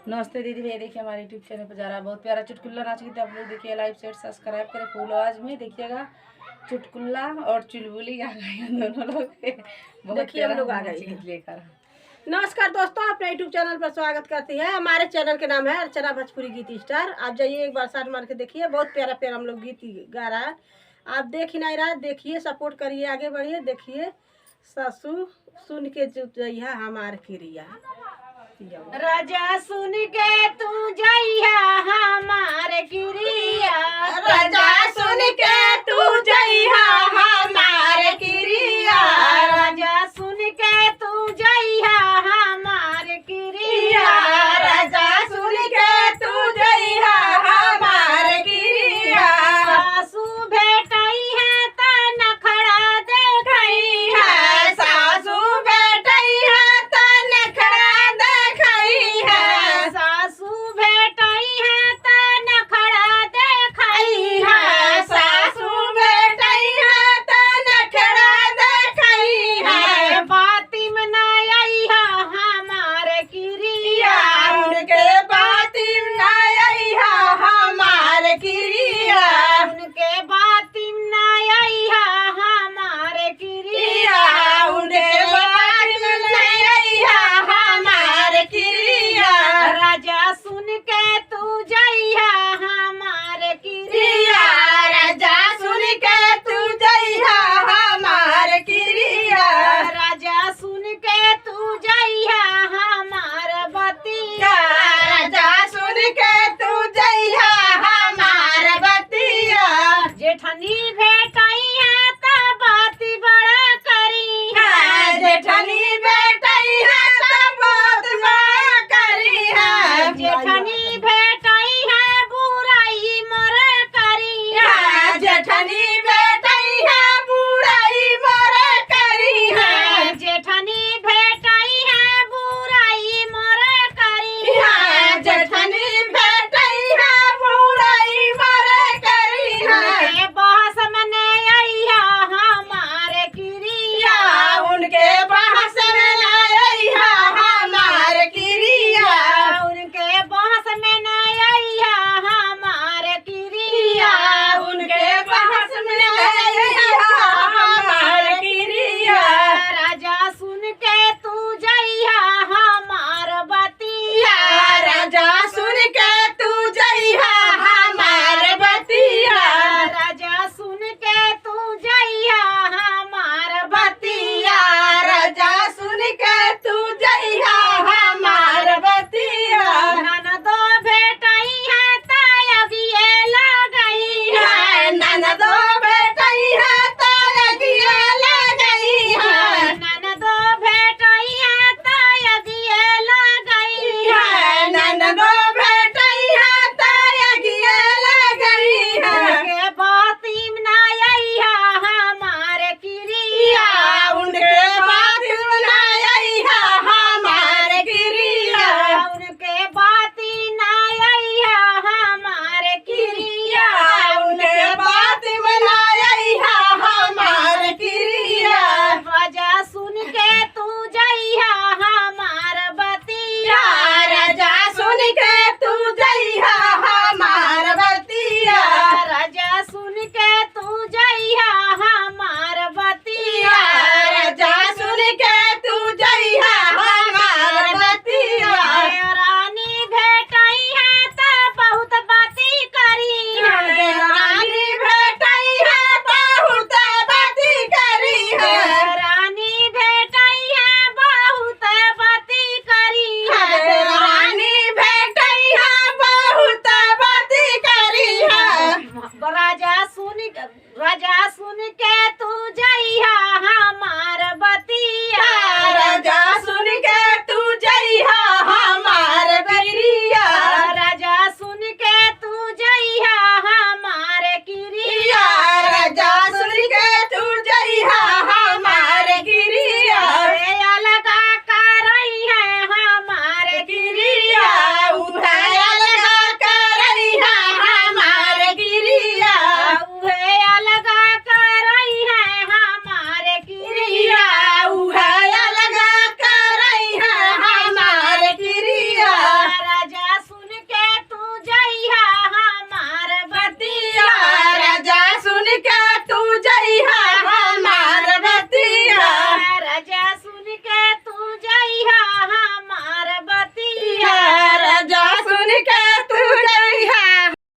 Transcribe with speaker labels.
Speaker 1: नमस्ते दीदी भैया, देखिए हमारे यूट्यूब चैनल पर जा रहा है बहुत प्यारा चुटकुला नाच गीत। आप लोग देखिए, लाइव शेयर सब्सक्राइब करें फुल आवाज में देखिएगा। चुटकुला और चुलबुली आ गए हैं दोनों लोग। बहुत
Speaker 2: देखिए हम लोग आ गए
Speaker 1: गीत लेकर।
Speaker 2: नमस्कार दोस्तों, अपने यूट्यूब चैनल पर स्वागत करती है। हमारे चैनल के नाम है अर्चना भोजपुरी गीत स्टार। आप जाइए एक बार साथ मार के देखिए, बहुत प्यारा प्यारा हम लोग गीत गा रहा है। आप देख ही नहीं रहा, देखिए सपोर्ट करिए, आगे बढ़िए। देखिए ससु सुन के जो हमार क्रिया
Speaker 1: राजा सुन के